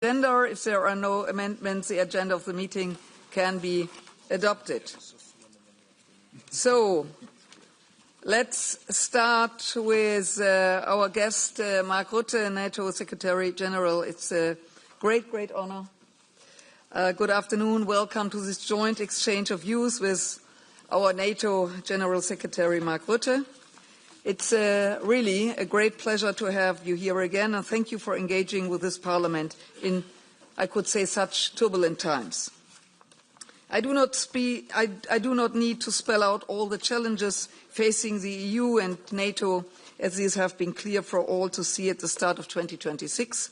agenda. If there are no amendments, the agenda of the meeting can be adopted. So, let's start with our guest, Mark Rutte, NATO Secretary General. It's a great honor. Good afternoon. Welcome to this joint exchange of views with our NATO General Secretary, Mark Rutte. It's really a great pleasure to have you here again, and thank you for engaging with this Parliament in, I could say, such turbulent times. I do not need to spell out all the challenges facing the EU and NATO, as these have been clear for all to see at the start of 2026.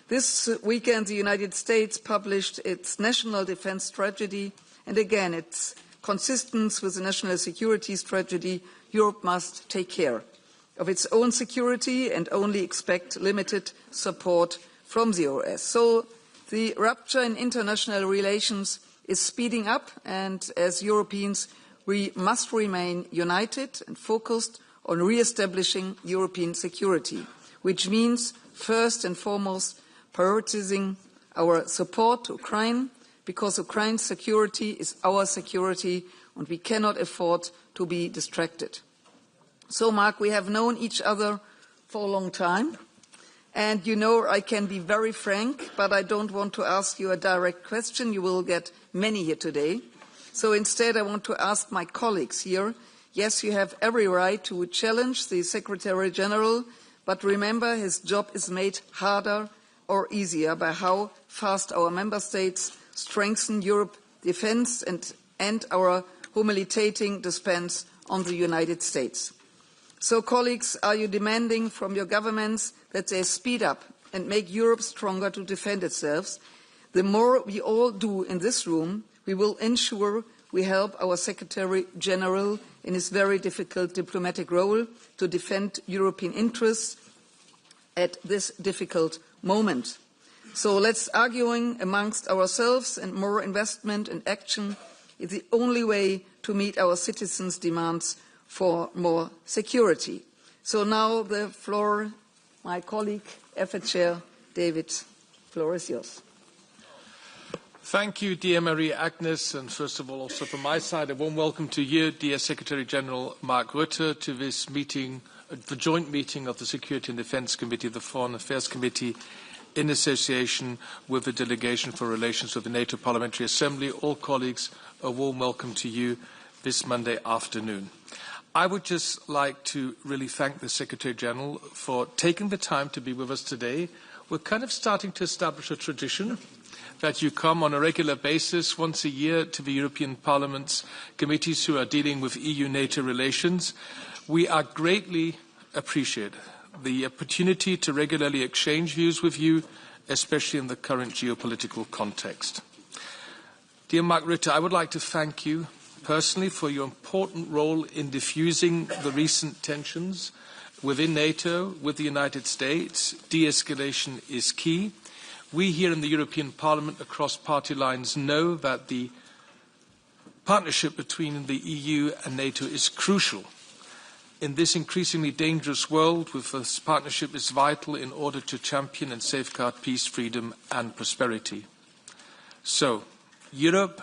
This weekend, the United States published its National Defence Strategy, and again, it's consistent with the National Security Strategy. Europe must take care of its own security and only expect limited support from the US. So the rupture in international relations is speeding up, and as Europeans, we must remain united and focused on re-establishing European security, which means, first and foremost, prioritizing our support to Ukraine, because Ukraine's security is our security, and we cannot afford to be distracted. So, Mark, we have known each other for a long time, and you know I can be very frank, but I don't want to ask you a direct question. You will get many here today. So instead, I want to ask my colleagues here, yes, you have every right to challenge the Secretary General, but remember his job is made harder or easier by how fast our member states strengthen Europe's defence and our humiliating dependence on the United States. So, colleagues, are you demanding from your governments that they speed up and make Europe stronger to defend itself? The more we all do in this room, we will ensure we help our Secretary General in his very difficult diplomatic role to defend European interests at this difficult moment. So let's arguing amongst ourselves, and more investment and action is the only way to meet our citizens' demands for more security. So now the floor, my colleague, EFA Chair David, the floor is yours. Thank you, dear Maria Agnes, and first of all, also from my side, a warm welcome to you, dear Secretary General Mark Rutte, to this meeting, the joint meeting of the Security and Defence Committee, the Foreign Affairs Committee, in association with the Delegation for Relations with the NATO Parliamentary Assembly. All colleagues, a warm welcome to you this Monday afternoon. I would just like to really thank the Secretary General for taking the time to be with us today. We're kind of starting to establish a tradition that you come on a regular basis once a year to the European Parliament's committees who are dealing with EU-NATO relations. We are greatly appreciate the opportunity to regularly exchange views with you, especially in the current geopolitical context. Dear Mark Rutte, I would like to thank you personally for your important role in diffusing the recent tensions within NATO, with the United States. De-escalation is key. We here in the European Parliament across party lines know that the partnership between the EU and NATO is crucial. In this increasingly dangerous world, with this partnership is vital in order to champion and safeguard peace, freedom and prosperity. So, Europe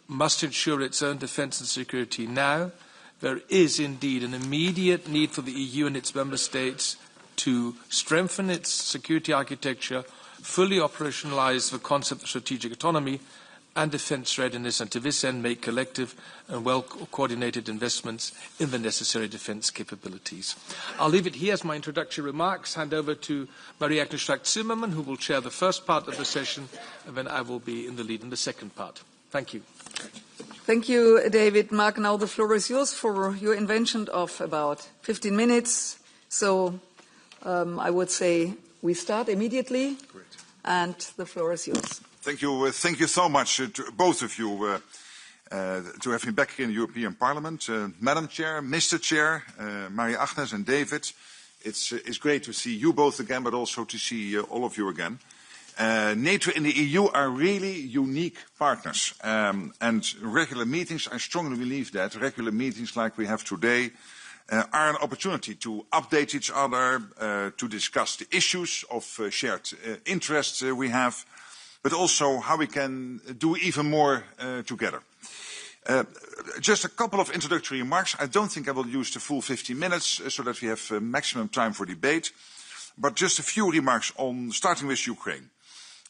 must ensure its own defence and security now. There is indeed an immediate need for the EU and its member states to strengthen its security architecture, fully operationalise the concept of strategic autonomy and defence readiness, and to this end make collective and well-coordinated investments in the necessary defence capabilities. I'll leave it here as my introductory remarks, hand over to Maria-Agnes Strack-Zimmermann, who will chair the first part of the session, and then I will be in the lead in the second part. Thank you. Thank you, David. Mark, now the floor is yours for your invention of about 15 minutes. So I would say we start immediately. Great. And the floor is yours. Thank you so much to both of you to have me back here in the European Parliament. Madam Chair, Mr. Chair, Maria Agnes and David, it's great to see you both again, but also to see all of you again. NATO and the EU are really unique partners, and regular meetings, I strongly believe that, regular meetings like we have today, are an opportunity to update each other, to discuss the issues of shared interests we have, but also how we can do even more together. Just a couple of introductory remarks. I don't think I will use the full 15 minutes so that we have maximum time for debate, but just a few remarks on starting with Ukraine.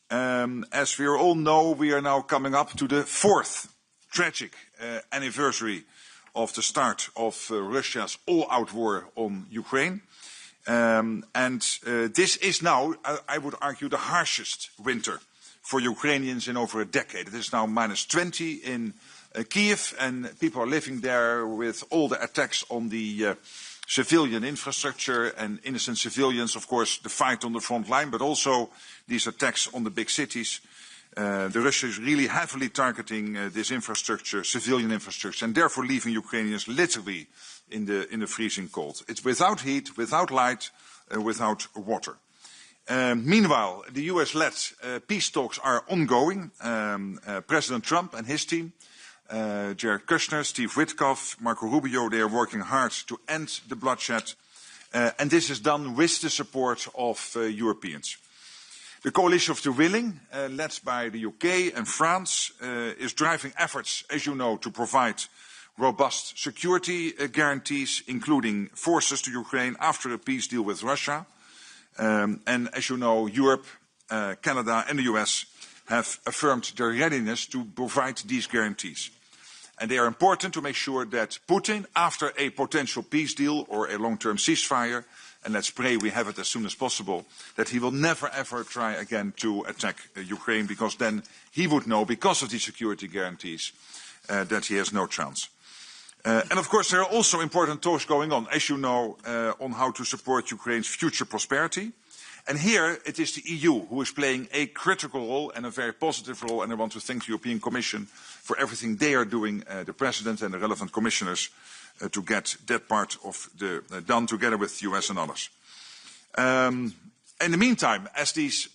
As we all know, we are now coming up to the 4th tragic anniversary of the start of Russia's all-out war on Ukraine. This is now, I would argue, the harshest winter for Ukrainians in over a decade. It is now -20 in Kyiv, and people are living there with all the attacks on the civilian infrastructure and innocent civilians, of course, the fight on the front line, but also these attacks on the big cities. The Russia is really heavily targeting this infrastructure, civilian infrastructure, and therefore leaving Ukrainians literally in the freezing cold. It's without heat, without light, without water. Meanwhile, the US-led peace talks are ongoing. President Trump and his team, Jared Kushner, Steve Witkoff, Marco Rubio, they are working hard to end the bloodshed. And this is done with the support of Europeans. The coalition of the willing, led by the UK and France, is driving efforts, as you know, to provide robust security guarantees, including forces to Ukraine after a peace deal with Russia. And as you know, Europe, Canada and the US have affirmed their readiness to provide these guarantees. And they are important to make sure that Putin, after a potential peace deal or a long-term ceasefire, and let's pray we have it as soon as possible, that he will never ever try again to attack Ukraine, because then he would know, because of these security guarantees, that he has no chance. And of course there are also important talks going on, as you know, on how to support Ukraine's future prosperity. And here it is the EU who is playing a critical role and a very positive role, and I want to thank the European Commission for everything they are doing, the President and the relevant commissioners, to get that part of the done together with the US and others. In the meantime, as these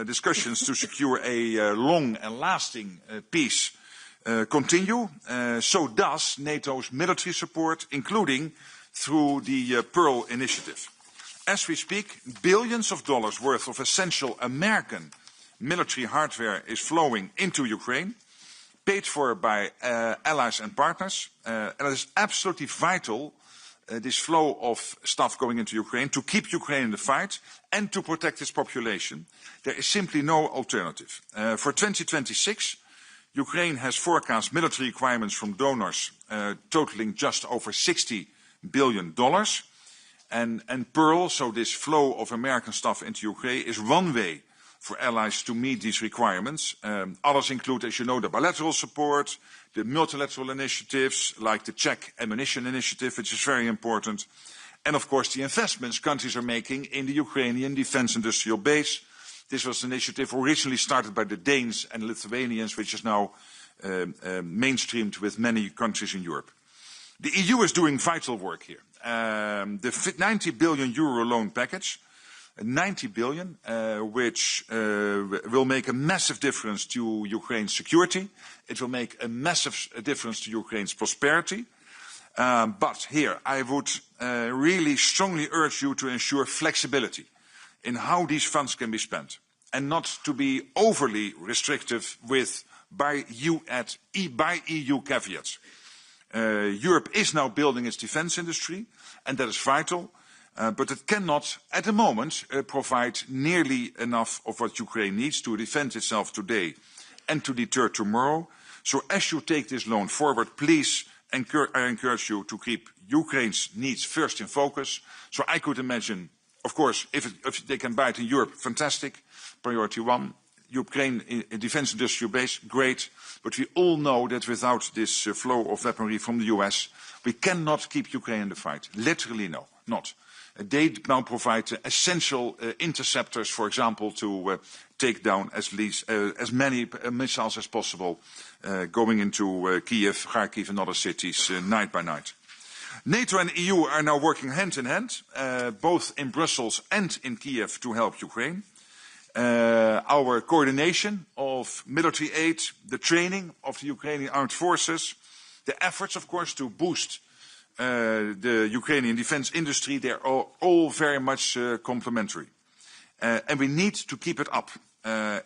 discussions to secure a long and lasting peace continue, so does NATO's military support, including through the Pearl Initiative. As we speak, billions of dollars worth of essential American military hardware is flowing into Ukraine, paid for by allies and partners. And it is absolutely vital, this flow of stuff going into Ukraine, to keep Ukraine in the fight and to protect its population. There is simply no alternative. For 2026, Ukraine has forecast military requirements from donors totaling just over $60 billion. And Pearl, so this flow of American stuff into Ukraine, is one way for allies to meet these requirements. Others include, as you know, the bilateral support, the multilateral initiatives, like the Czech ammunition initiative, which is very important, and of course the investments countries are making in the Ukrainian defense industrial base. This was an initiative originally started by the Danes and Lithuanians, which is now mainstreamed with many countries in Europe. The EU is doing vital work here. The 90 billion euro loan package, 90 billion, which will make a massive difference to Ukraine's security. It will make a massive difference to Ukraine's prosperity. But here, I would really strongly urge you to ensure flexibility in how these funds can be spent, and not to be overly restrictive by EU caveats. Europe is now building its defense industry, and that is vital, but it cannot, at the moment, provide nearly enough of what Ukraine needs to defend itself today and to deter tomorrow. So as you take this loan forward, please, I encourage you to keep Ukraine's needs first in focus. So I could imagine, of course, if they can buy it in Europe, fantastic, priority one. Ukraine defense industrial base, great. But we all know that without this flow of weaponry from the US, we cannot keep Ukraine in the fight. Literally, no, not. They now provide essential interceptors, for example, to take down as many missiles as possible going into Kyiv, Kharkiv and other cities night by night. NATO and EU are now working hand in hand, both in Brussels and in Kyiv, to help Ukraine. Our coordination of military aid, the training of the Ukrainian armed forces, the efforts, of course, to boost the Ukrainian defense industry, they are all very much complementary. And we need to keep it up.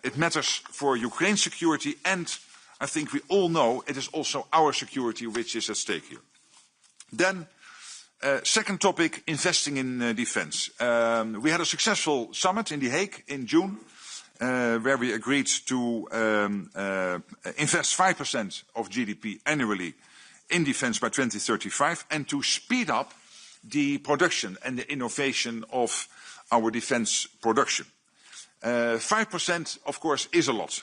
It matters for Ukraine's security, and I think we all know it is also our security which is at stake here. Then, second topic, investing in defense. We had a successful summit in The Hague in June, where we agreed to invest 5% of GDP annually in defense by 2035 and to speed up the production and the innovation of our defense production. 5%, of course, is a lot,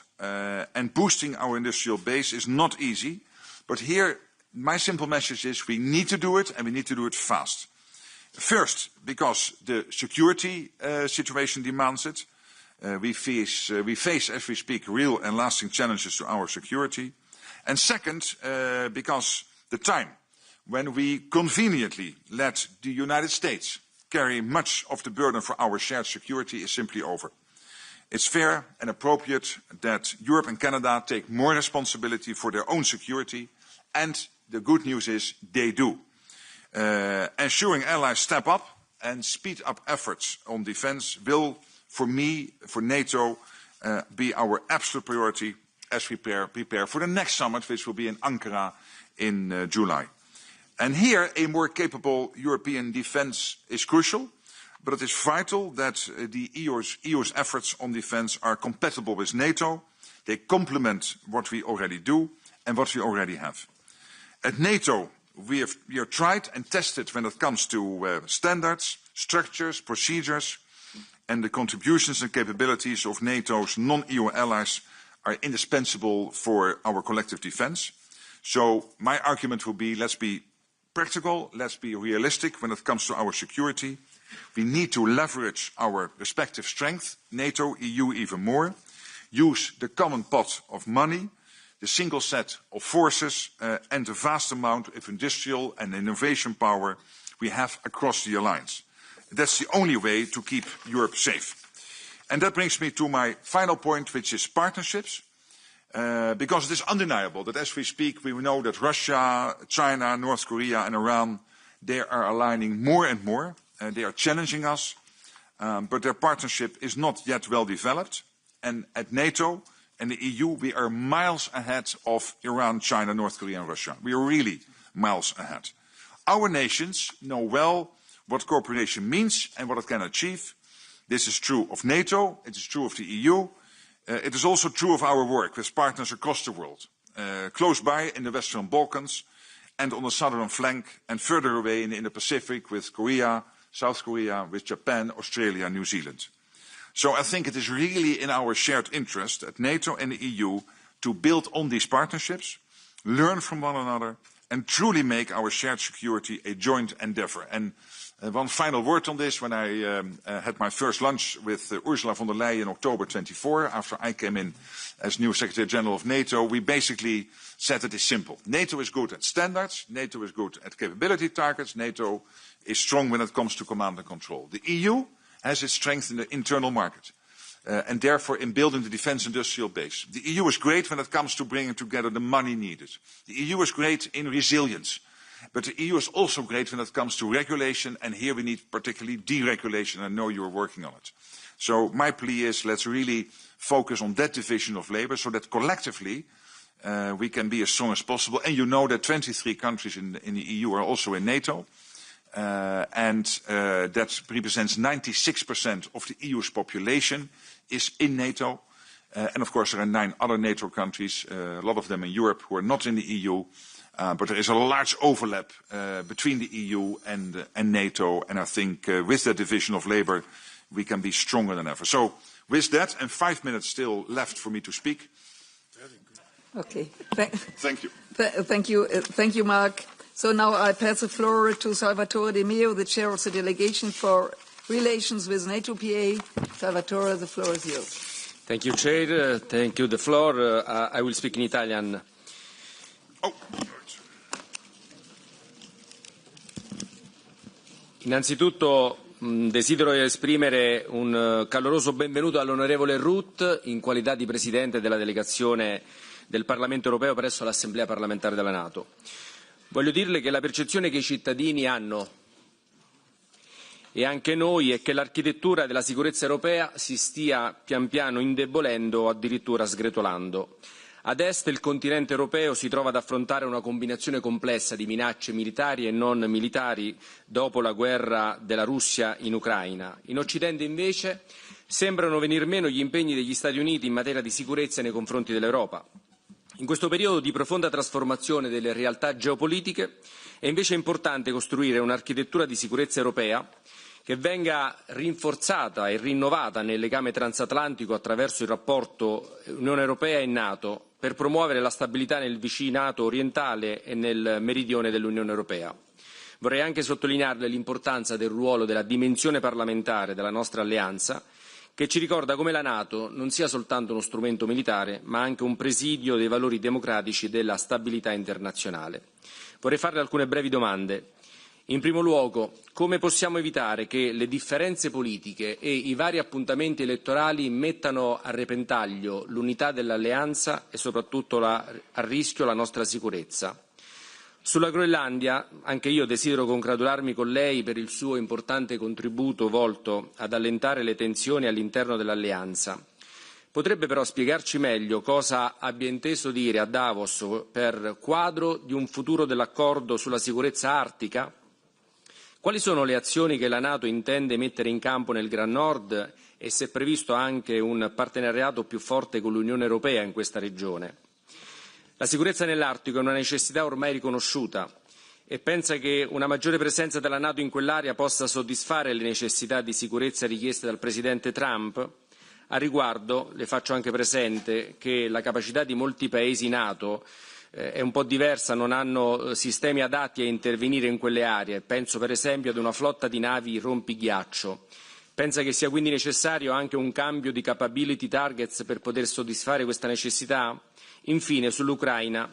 and boosting our industrial base is not easy. But here, my simple message is we need to do it, and we need to do it fast. First, because the security situation demands it. We face, as we speak, real and lasting challenges to our security. And second, because the time when we conveniently let the United States carry much of the burden for our shared security is simply over. It's fair and appropriate that Europe and Canada take more responsibility for their own security, and the good news is they do. Ensuring allies step up and speed up efforts on defense will, for me, for NATO, be our absolute priority as we prepare for the next summit, which will be in Ankara in July. And here, a more capable European defense is crucial, but it is vital that the EU's efforts on defense are compatible with NATO. They complement what we already do and what we already have. At NATO, we are tried and tested when it comes to standards, structures, procedures, and the contributions and capabilities of NATO's non-EU allies are indispensable for our collective defense. So my argument will be, let's be practical, let's be realistic when it comes to our security. We need to leverage our respective strength, NATO, EU even more, use the common pot of money, the single set of forces, and the vast amount of industrial and innovation power we have across the alliance. That's the only way to keep Europe safe. And that brings me to my final point, which is partnerships. Because it is undeniable that as we speak, we know that Russia, China, North Korea and Iran, they are aligning more and more. They are challenging us, but their partnership is not yet well developed. And at NATO and the EU, we are miles ahead of Iran, China, North Korea and Russia. We are really miles ahead. Our nations know well what cooperation means and what it can achieve. This is true of NATO, it is true of the EU. It is also true of our work with partners across the world, close by in the Western Balkans and on the southern flank and further away in the Indo-Pacific with Korea, South Korea, with Japan, Australia, New Zealand. So I think it is really in our shared interest at NATO and the EU to build on these partnerships, learn from one another, and truly make our shared security a joint endeavor. And one final word on this. When I had my first lunch with Ursula von der Leyen in October 24, after I came in as new Secretary General of NATO, we basically said it is simple. NATO is good at standards, NATO is good at capability targets, NATO is strong when it comes to command and control. The EU has its strength in the internal market, and therefore in building the defense industrial base. The EU is great when it comes to bringing together the money needed. The EU is great in resilience. But the EU is also great when it comes to regulation, and here we need particularly deregulation. I know you are working on it. So my plea is let's really focus on that division of labor so that collectively we can be as strong as possible. And you know that 23 countries in the EU are also in NATO, and that represents 96% of the EU's population is in NATO. And of course there are 9 other NATO countries, a lot of them in Europe, who are not in the EU. But there is a large overlap between the EU and NATO, and I think with that division of labor, we can be stronger than ever. So with that, and 5 minutes still left for me to speak. Okay. Thank you. Thank you, Mark. So now I pass the floor to Salvatore De Meo, the chair of the delegation for relations with NATO PA. Salvatore, the floor is yours. Thank you, Chair. Thank you, the floor. I will speak in Italian. Innanzitutto desidero esprimere un caloroso benvenuto all'onorevole Rutte in qualità di Presidente della delegazione del Parlamento europeo presso l'Assemblea parlamentare della NATO. Voglio dirle che la percezione che i cittadini hanno e anche noi è che l'architettura della sicurezza europea si stia pian piano indebolendo o addirittura sgretolando. Ad est il continente europeo si trova ad affrontare una combinazione complessa di minacce militari e non militari dopo la guerra della Russia in Ucraina. In Occidente invece sembrano venir meno gli impegni degli Stati Uniti in materia di sicurezza nei confronti dell'Europa. In questo periodo di profonda trasformazione delle realtà geopolitiche è invece importante costruire un'architettura di sicurezza europea che venga rinforzata e rinnovata nel legame transatlantico attraverso il rapporto Unione Europea e NATO per promuovere la stabilità nel vicinato orientale e nel meridione dell'Unione Europea. Vorrei anche sottolinearle l'importanza del ruolo della dimensione parlamentare della nostra alleanza, che ci ricorda come la NATO non sia soltanto uno strumento militare, ma anche un presidio dei valori democratici e della stabilità internazionale. Vorrei farle alcune brevi domande. In primo luogo, come possiamo evitare che le differenze politiche e i vari appuntamenti elettorali mettano a repentaglio l'unità dell'alleanza e soprattutto a rischio la nostra sicurezza? Sulla Groenlandia, anche io desidero congratularmi con lei per il suo importante contributo volto ad allentare le tensioni all'interno dell'alleanza. Potrebbe però spiegarci meglio cosa abbia inteso dire a Davos per quadro di un futuro dell'accordo sulla sicurezza artica? Quali sono le azioni che la NATO intende mettere in campo nel Gran Nord e se è previsto anche un partenariato più forte con l'Unione Europea in questa regione? La sicurezza nell'Artico è una necessità ormai riconosciuta e pensa che una maggiore presenza della NATO in quell'area possa soddisfare le necessità di sicurezza richieste dal Presidente Trump? A riguardo le faccio anche presente che la capacità di molti Paesi NATO è un po' diversa, non hanno sistemi adatti a intervenire in quelle aree. Penso per esempio ad una flotta di navi rompighiaccio. Pensa che sia quindi necessario anche un cambio di capability targets per poter soddisfare questa necessità? Infine, sull'Ucraina,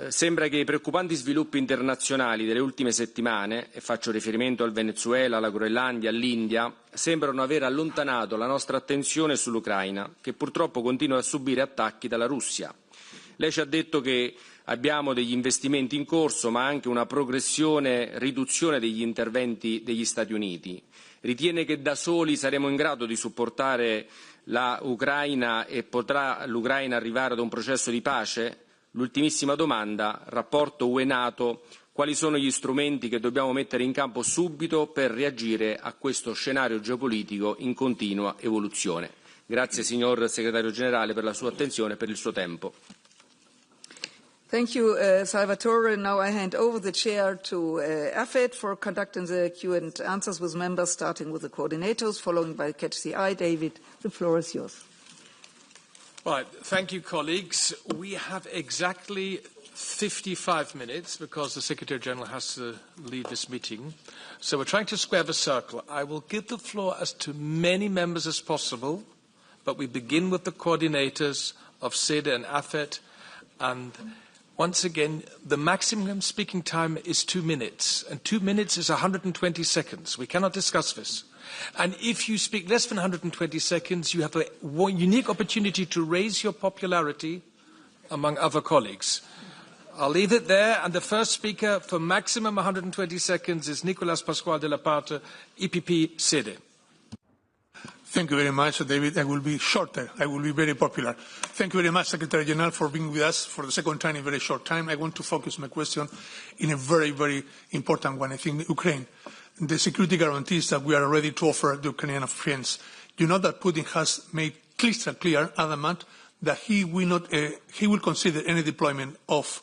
sembra che i preoccupanti sviluppi internazionali delle ultime settimane, e faccio riferimento al Venezuela, alla Groenlandia, all'India, sembrano aver allontanato la nostra attenzione sull'Ucraina, che purtroppo continua a subire attacchi dalla Russia. Lei ci ha detto che abbiamo degli investimenti in corso, ma anche una progressione riduzione degli interventi degli Stati Uniti. Ritiene che da soli saremo in grado di supportare l'Ucraina e potrà l'Ucraina arrivare ad un processo di pace? L'ultimissima domanda, rapporto UE-NATO, quali sono gli strumenti che dobbiamo mettere in campo subito per reagire a questo scenario geopolitico in continua evoluzione? Grazie signor Segretario Generale per la sua attenzione e per il suo tempo. Thank you, Salvatore. Now I hand over the chair to AFET for conducting the Q&As with members, starting with the coordinators, following by Catch the Eye. David, the floor is yours. Right. Thank you, colleagues. We have exactly 55 minutes because the Secretary-General has to leave this meeting. So we're trying to square the circle. I will give the floor as to many members as possible, but we begin with the coordinators of SEDE and AFET. And once again, the maximum speaking time is 2 minutes, and 2 minutes is 120 seconds. We cannot discuss this. And if you speak less than 120 seconds, you have a unique opportunity to raise your popularity among other colleagues. I'll leave it there, and the first speaker for maximum 120 seconds is Nicolas Pasquale de la Parte, EPP SEDE. Thank you very much, David. I will be shorter. I will be very popular. Thank you very much, Secretary General, for being with us for the second time in a very short time. I want to focus my question in a very, very important one. I think Ukraine, the security guarantees that we are ready to offer the Ukrainian friends. You know that Putin has made crystal clear, adamant, that he will consider any deployment of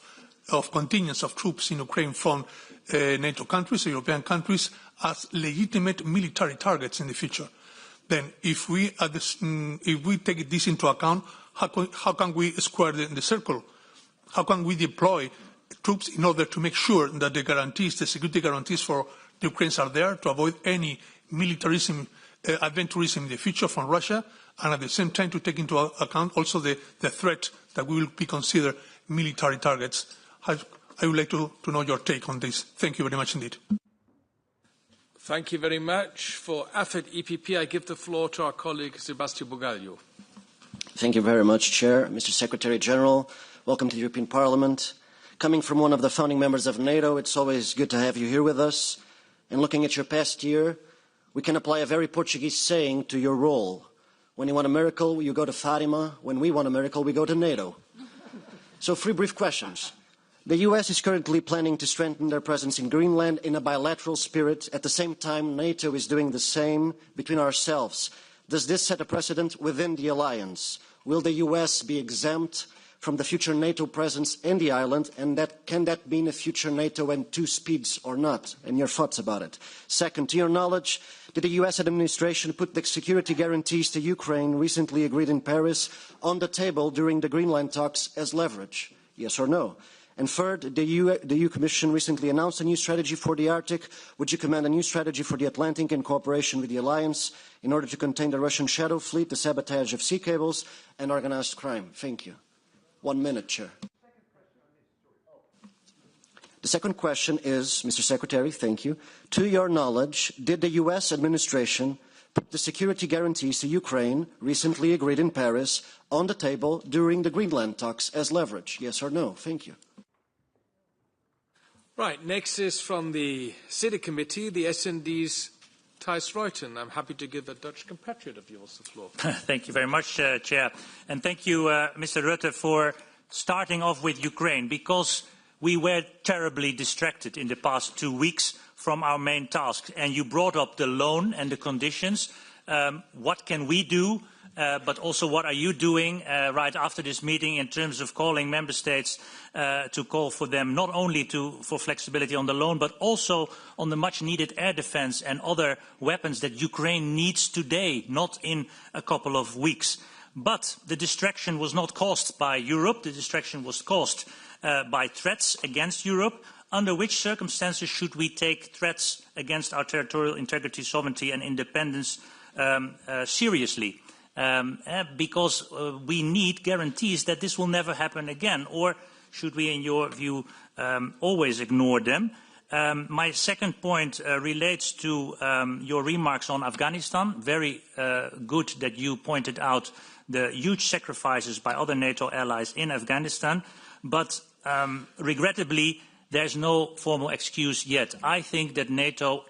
contingents of troops in Ukraine from NATO countries, European countries, as legitimate military targets in the future. Then, if we take this into account, how can we square the circle? How can we deploy troops in order to make sure that the guarantees, the security guarantees for the Ukrainians are there to avoid any militarism, adventurism in the future from Russia, and at the same time to take into account also the threat that we will be considered military targets? I would like to know your take on this. Thank you very much indeed. Thank you very much. For AFET EPP, I give the floor to our colleague Sebastião Bugalho. Thank you very much, Chair. Mr. Secretary General, welcome to the European Parliament. Coming from one of the founding members of NATO, it's always good to have you here with us. And looking at your past year, we can apply a very Portuguese saying to your role. When you want a miracle, you go to Fatima. When we want a miracle, we go to NATO. So 3 brief questions. The US is currently planning to strengthen their presence in Greenland in a bilateral spirit. At the same time, NATO is doing the same between ourselves. Does this set a precedent within the alliance? Will the US be exempt from the future NATO presence in the island, and can that mean a future NATO and 2 speeds or not? And your thoughts about it. Second, to your knowledge, did the US administration put the security guarantees to Ukraine recently agreed in Paris on the table during the Greenland talks as leverage? Yes or no? And third, the EU Commission recently announced a new strategy for the Arctic. Would you commend a new strategy for the Atlantic in cooperation with the alliance in order to contain the Russian shadow fleet, the sabotage of sea cables, and organized crime? Thank you. 1 minute, Chair. The second question is, Mr. Secretary, thank you. To your knowledge, did the US administration put the security guarantees to Ukraine, recently agreed in Paris, on the table during the Greenland talks as leverage? Yes or no? Thank you. Right, next is from the City Committee, the SND's Thijs Ruiten. I'm happy to give a Dutch compatriot of yours the floor. Thank you very much, Chair. And thank you, Mr. Rutte, for starting off with Ukraine, because we were terribly distracted in the past 2 weeks from our main task. And you brought up the loan and the conditions. What can we do? But also what are you doing right after this meeting in terms of calling member states to call for them not only for flexibility on the loan, but also on the much needed air defense and other weapons that Ukraine needs today, not in a couple of weeks. But the distraction was not caused by Europe. The distraction was caused by threats against Europe. Under which circumstances should we take threats against our territorial integrity, sovereignty and independence seriously? Because we need guarantees that this will never happen again, or should we, in your view, always ignore them? My second point relates to your remarks on Afghanistan. Very good that you pointed out the huge sacrifices by other NATO allies in Afghanistan, but regrettably, there's no formal excuse yet. I think that NATO,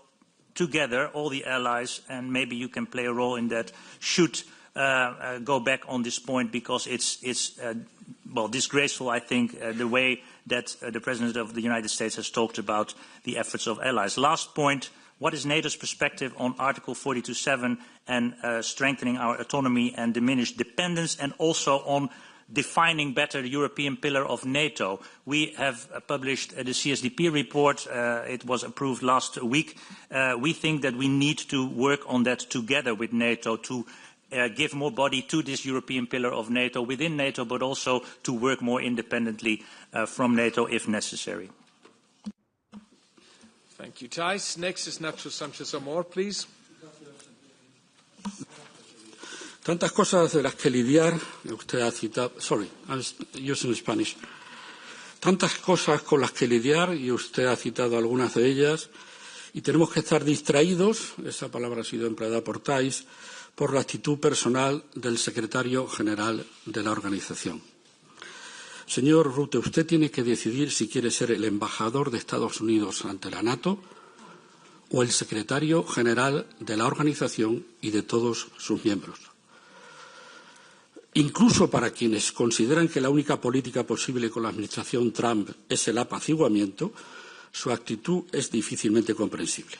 together, all the allies, and maybe you can play a role in that, should go back on this point, because it's well, disgraceful, I think, the way that the President of the United States has talked about the efforts of allies. Last point, what is NATO's perspective on Article 42.7 and strengthening our autonomy and diminished dependence, and also on defining better the European pillar of NATO? We have published the CSDP report. It was approved last week. We think that we need to work on that together with NATO to give more body to this European pillar of NATO within NATO, but also to work more independently from NATO if necessary. Thank you, Thijs. Next is Nacho Sanchez-Amor, please. Tantas cosas de las que lidiar, usted ha citado, sorry, I'm using Spanish. Tantas cosas con las que lidiar, y usted ha citado algunas de ellas, y tenemos que estar distraídos, esa palabra ha sido empleada por Thijs, por la actitud personal del secretario general de la organización. Señor Rutte, usted tiene que decidir si quiere ser el embajador de Estados Unidos ante la NATO o el secretario general de la organización y de todos sus miembros. Incluso para quienes consideran que la única política posible con la administración Trump es el apaciguamiento, su actitud es difícilmente comprensible.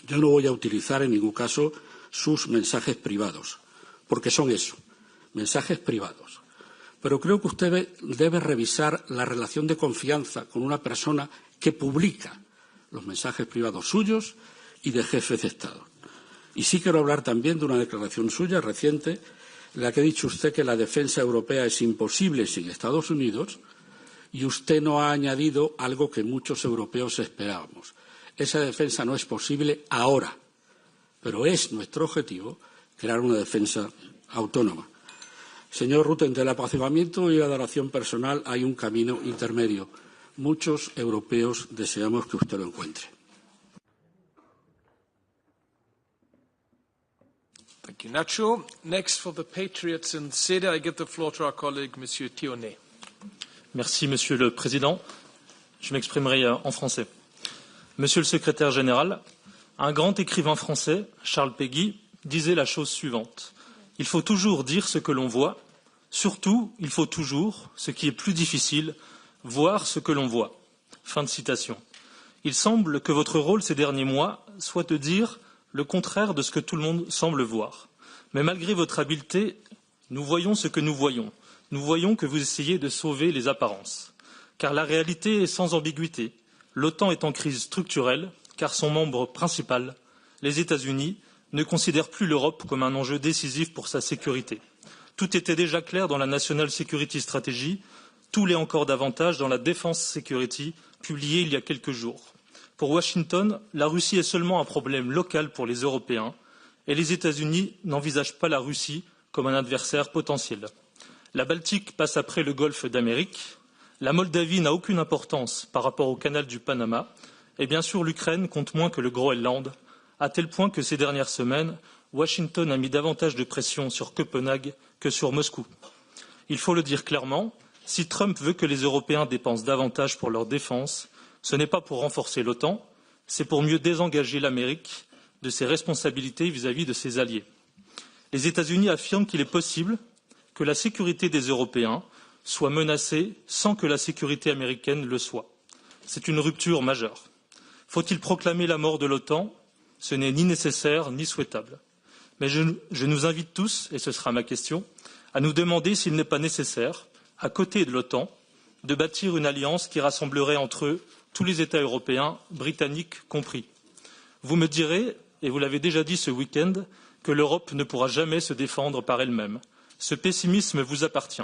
Yo no voy a utilizar en ningún caso sus mensajes privados, porque son eso, mensajes privados. Pero creo que usted debe revisar la relación de confianza con una persona que publica los mensajes privados suyos y de jefes de Estado. Y sí quiero hablar también de una declaración suya reciente, en la que ha dicho usted que la defensa europea es imposible sin Estados Unidos, y usted no ha añadido algo que muchos europeos esperábamos. Esa defensa no es posible ahora, pero es nuestro objetivo crear una defensa autónoma. Señor Rutte, entre el apaciguamiento y la adoración personal hay un camino intermedio. Muchos europeos deseamos que usted lo encuentre. Thank you, Nacho. Next, for the Patriots in SEDA, I give the floor to our colleague, Monsieur Thionnet. Merci, Monsieur le Président. Je m'exprimerai en français. Monsieur le Secrétaire général, un grand écrivain français, Charles Péguy, disait la chose suivante. Il faut toujours dire ce que l'on voit. Surtout, il faut toujours, ce qui est plus difficile, voir ce que l'on voit. Fin de citation. Il semble que votre rôle ces derniers mois soit de dire le contraire de ce que tout le monde semble voir. Mais malgré votre habileté, nous voyons ce que nous voyons. Nous voyons que vous essayez de sauver les apparences. Car la réalité est sans ambiguïté. L'OTAN est en crise structurelle, car son membre principal, les États-Unis, ne considère plus l'Europe comme un enjeu décisif pour sa sécurité. Tout était déjà clair dans la National Security Strategy, tout l'est encore davantage dans la Defense Security, publiée il y a quelques jours. Pour Washington, la Russie est seulement un problème local pour les Européens, et les États-Unis n'envisagent pas la Russie comme un adversaire potentiel. La Baltique passe après le Golfe d'Amérique, la Moldavie n'a aucune importance par rapport au canal du Panama, et bien sûr l'Ukraine compte moins que le Groenland, à tel point que ces dernières semaines, Washington a mis davantage de pression sur Copenhague que sur Moscou. Il faut le dire clairement, si Trump veut que les Européens dépensent davantage pour leur défense, ce n'est pas pour renforcer l'OTAN, c'est pour mieux désengager l'Amérique de ses responsabilités vis-à-vis de ses alliés. Les États-Unis affirment qu'il est possible que la sécurité des Européens soit menacée sans que la sécurité américaine le soit. C'est une rupture majeure. Faut-il proclamer la mort de l'OTAN? Ce n'est ni nécessaire ni souhaitable. Mais je nous invite tous, et ce sera ma question, à nous demander s'il n'est pas nécessaire, à côté de l'OTAN, de bâtir une alliance qui rassemblerait entre eux tous les États européens, britanniques compris. Vous me direz, et vous l'avez déjà dit ce week-end, que l'Europe ne pourra jamais se défendre par elle-même. Ce pessimisme vous appartient.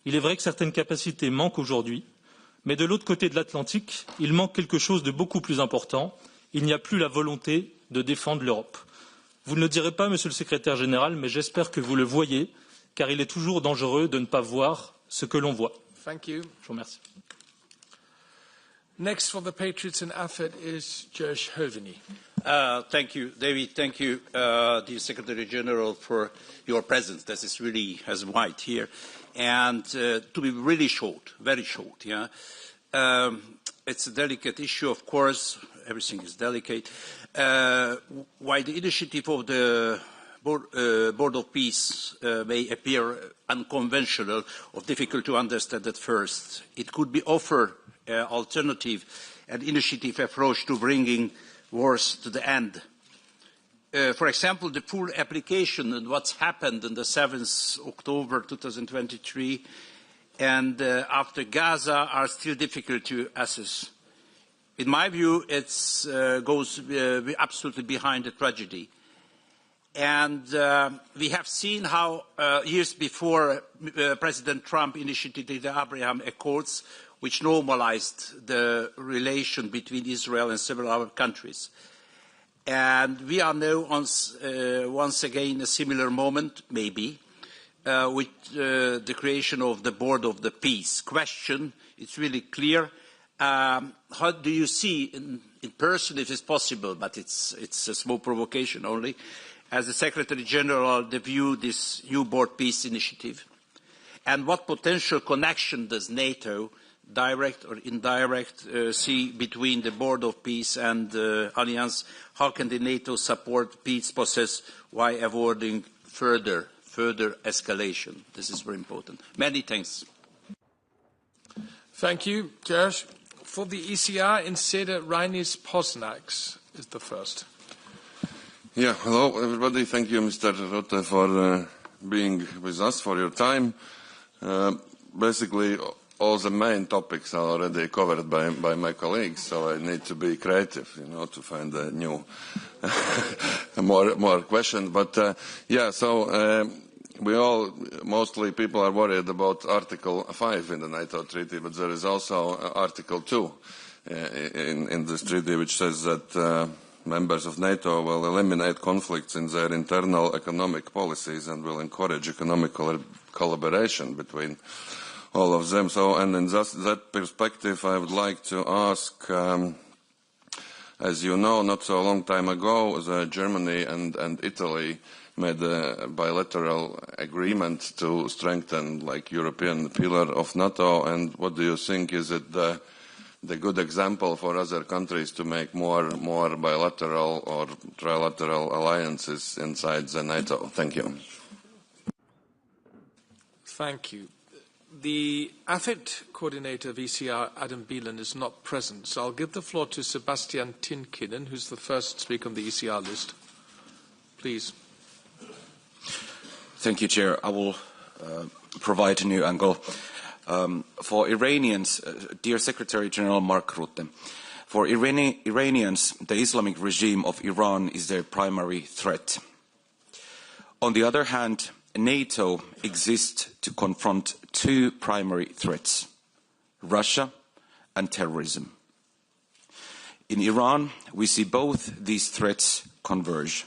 Il est vrai que certaines capacités manquent aujourd'hui, mais de l'autre côté de l'Atlantique, il manque quelque chose de beaucoup plus important. Il n'y a plus la volonté de défendre l'Europe. Vous ne le direz pas, Monsieur le Secrétaire général, mais j'espère que vous le voyez, car il est toujours dangereux de ne pas voir ce que l'on voit. Thank you. Je vous remercie. Next for the Patriots in AFET is Josh Hoveni. Thank you, David. Thank you, dear Secretary General, for your presence. This is really as white here. And to be really short, very short, yeah. It's a delicate issue, of course. Everything is delicate. While the initiative of the Board of Peace may appear unconventional or difficult to understand at first, it could be offered alternative and initiative approach to bringing wars to the end. For example, the full application and what's happened on the 7th October 2023 and after Gaza are still difficult to assess. In my view, it goes absolutely behind the tragedy. And we have seen how years before President Trump initiated the Abraham Accords, which normalized the relation between Israel and several other countries. And we are now once again in a similar moment, maybe, with the creation of the Board of the Peace. Question, it's really clear. How do you see, in person if it's possible, but it's a small provocation only, as the Secretary General, the view this new Board Peace initiative? And what potential connection does NATO, direct or indirect, see between the Board of Peace and the Alliance? How can the NATO support peace process while avoiding further escalation? This is very important. Many thanks. Thank you, Josh. For the ECR, Inseda Reinis Posnax is the first. Yeah, hello everybody. Thank you, Mr. Rutte, for being with us, for your time. Basically, all the main topics are already covered by my colleagues, so I need to be creative, to find a new, more questions. But yeah, so mostly people are worried about Article 5 in the NATO treaty, but there is also Article 2 in this treaty, which says that members of NATO will eliminate conflicts in their internal economic policies and will encourage economic collaboration between all of them. So, and in that perspective, I would like to ask, as you know, not so long time ago, Germany and Italy made a bilateral agreement to strengthen like European pillar of NATO, and what do you think? Is it the good example for other countries to make more bilateral or trilateral alliances inside the NATO? Thank you. Thank you. The AFET coordinator of ECR, Adam Bielan, is not present, so I'll give the floor to Sebastian Tinkinen, who's the first speaker on the ECR list. Please. Thank you, Chair. I will provide a new angle. For Iranians, dear Secretary General Mark Rutte, for Iranians, the Islamic regime of Iran is their primary threat. On the other hand, NATO exists to confront two primary threats, Russia and terrorism. In Iran, we see both these threats converge.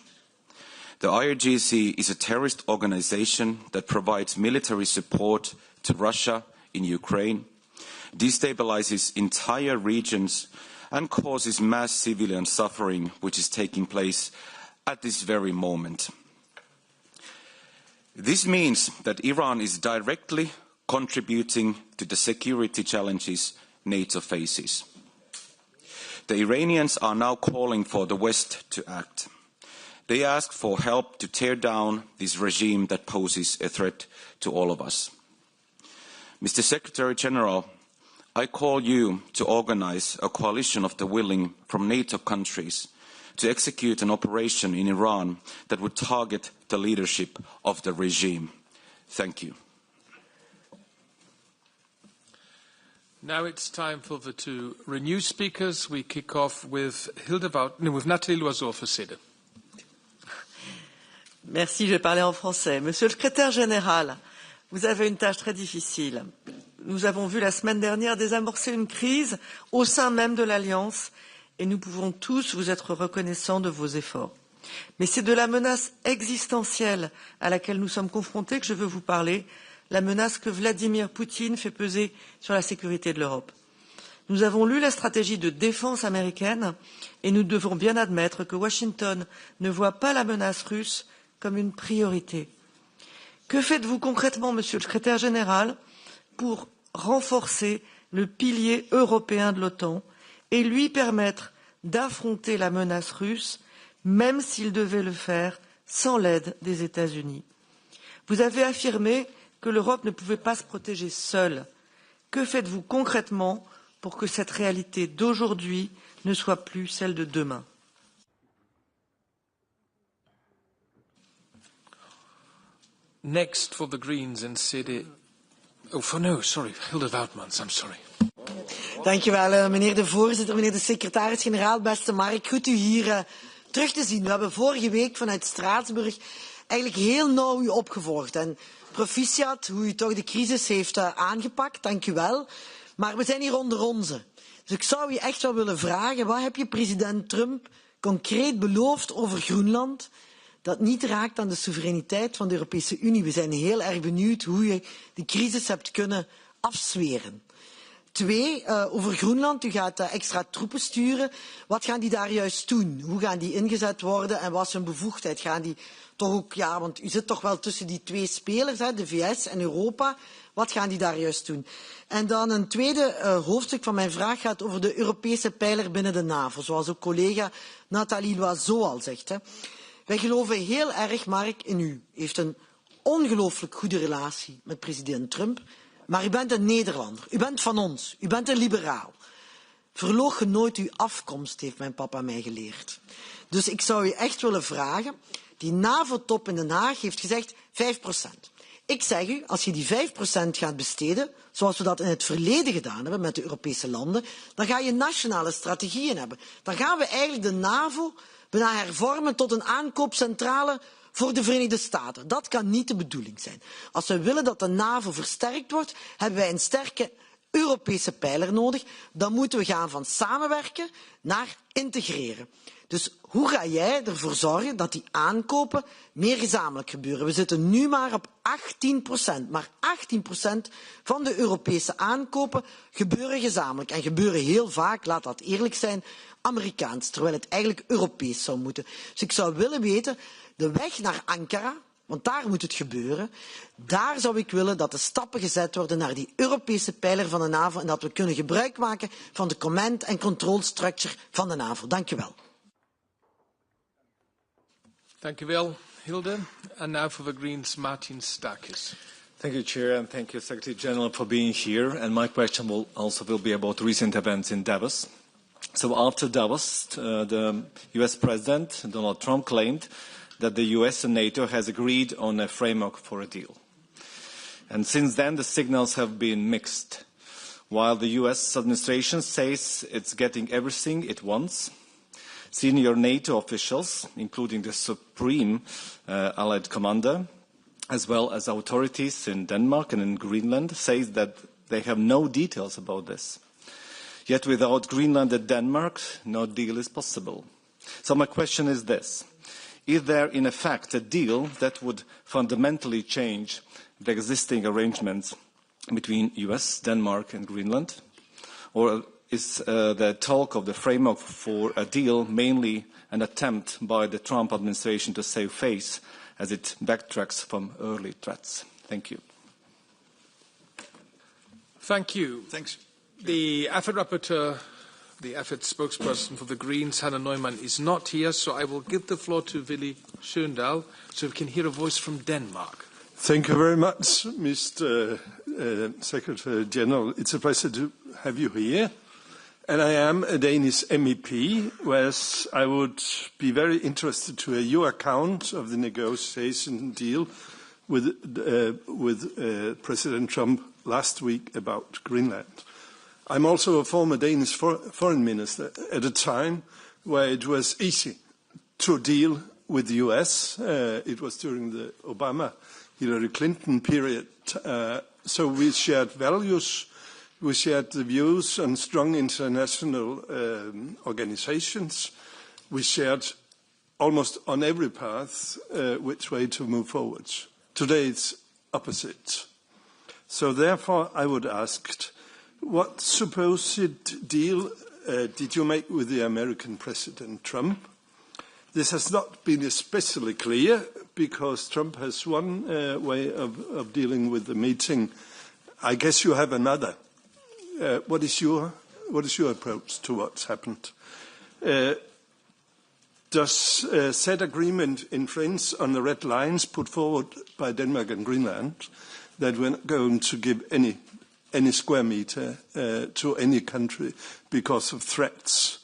The IRGC is a terrorist organization that provides military support to Russia in Ukraine, destabilizes entire regions, and causes mass civilian suffering, which is taking place at this very moment. This means that Iran is directly contributing to the security challenges NATO faces. The Iranians are now calling for the West to act. They ask for help to tear down this regime that poses a threat to all of us. Mr. Secretary General, I call you to organize a coalition of the willing from NATO countries to execute an operation in Iran that would target the leadership of the regime. Thank you. Now it's time for the two Renew speakers. We kick off with Nathalie Loiseau for CEDE. Merci, je vais parler en français. Monsieur le secrétaire général, vous avez une tâche très difficile. Nous avons vu la semaine dernière désamorcer une crise au sein même de l'Alliance et nous pouvons tous vous être reconnaissants de vos efforts. Mais c'est de la menace existentielle à laquelle nous sommes confrontés que je veux vous parler, la menace que Vladimir Poutine fait peser sur la sécurité de l'Europe. Nous avons lu la stratégie de défense américaine et nous devons bien admettre que Washington ne voit pas la menace russe comme une priorité. Que faites-vous concrètement, Monsieur le secrétaire général, pour renforcer le pilier européen de l'OTAN et lui permettre d'affronter la menace russe, même s'il devait le faire sans l'aide des États-Unis? Vous avez affirmé que l'Europe ne pouvait pas se protéger seule. Que faites-vous concrètement pour que cette réalité d'aujourd'hui ne soit plus celle de demain? Next for the Greens in CEDE. Hilde Woutmans, I'm sorry. Dankjewel, meneer de voorzitter, meneer de secretaris-generaal, beste Mark. Goed u hier terug te zien. We hebben vorige week vanuit Straatsburg eigenlijk heel nauw u opgevolgd. En proficiat hoe u toch de crisis heeft aangepakt, dank u wel. Maar we zijn hier onder onze. Dus ik zou u echt wel willen vragen, wat heb je president Trump concreet beloofd over Groenland dat niet raakt aan de soevereiniteit van de Europese Unie? We zijn heel erg benieuwd hoe je de crisis hebt kunnen afzweren. 2, over Groenland. U gaat extra troepen sturen. Wat gaan die daar juist doen? Hoe gaan die ingezet worden en wat is hun bevoegdheid? Gaan die toch ook, ja, want u zit toch wel tussen die twee spelers, hè, de VS en Europa. Wat gaan die daar juist doen? En dan een tweede hoofdstuk van mijn vraag gaat over de Europese pijler binnen de NAVO, zoals ook collega Nathalie Loiseau al zegt. Hè. Wij geloven heel erg, Mark, in u. U heeft een ongelooflijk goede relatie met president Trump. Maar u bent een Nederlander. U bent van ons. U bent een liberaal. Verloochen nooit uw afkomst, heeft mijn papa mij geleerd. Dus ik zou u echt willen vragen. Die NAVO-top in Den Haag heeft gezegd 5%. Ik zeg u, als je die 5% gaat besteden, zoals we dat in het verleden gedaan hebben met de Europese landen, dan ga je nationale strategieën hebben. Dan gaan we eigenlijk de NAVO bijna hervormen tot een aankoopcentrale voor de Verenigde Staten. Dat kan niet de bedoeling zijn. Als we willen dat de NAVO versterkt wordt, hebben wij een sterke Europese pijler nodig. Dan moeten we gaan van samenwerken naar integreren. Dus hoe ga jij ervoor zorgen dat die aankopen meer gezamenlijk gebeuren? We zitten nu maar op 18%. Maar 18% van de Europese aankopen gebeuren gezamenlijk. En gebeuren heel vaak, laat dat eerlijk zijn, Amerikaans. Terwijl het eigenlijk Europees zou moeten. Dus ik zou willen weten, De weg naar Ankara, want daar moet het gebeuren, daar zou ik willen dat de stappen gezet worden naar die Europese pijler van de NAVO en dat we kunnen gebruik maken van de command and control structure van de NAVO. Dank u wel. Dank u wel, Hilde. And now for the Greens, Martin Starkis. Thank you, Chair, and thank you, Secretary General, for being here. And my question will be about recent events in Davos. So after Davos, the US President, Donald Trump, claimed that the US and NATO has agreed on a framework for a deal. And since then, the signals have been mixed. While the US administration says it's getting everything it wants, senior NATO officials, including the Supreme Allied Commander, as well as authorities in Denmark and in Greenland, say that they have no details about this. Yet without Greenland and Denmark, no deal is possible. So my question is this. Is there in effect a deal that would fundamentally change the existing arrangements between US, Denmark and Greenland? Or is the talk of the framework for a deal mainly an attempt by the Trump administration to save face as it backtracks from early threats? Thank you. Thank you. Thanks. The AFET rapporteur, the AFET spokesperson for the Greens, Hanna Neumann, is not here, so I will give the floor to Willy Schöndal so we can hear a voice from Denmark. Thank you very much, Mr. Secretary General. It's a pleasure to have you here. And I am a Danish MEP, whereas I would be very interested to hear your account of the negotiation deal with President Trump last week about Greenland. I'm also a former Danish foreign minister at a time where it was easy to deal with the US. It was during the Obama-Hillary Clinton period. So we shared values, we shared the views on strong international organizations. We shared almost on every path which way to move forward. Today it's opposite. So therefore I would ask, what supposed deal did you make with the American President Trump? This has not been especially clear because Trump has one way of dealing with the meeting. I guess you have another. What is your approach to what's happened? Does said agreement infringe on the red lines put forward by Denmark and Greenland that we're not going to give any square meter to any country because of threats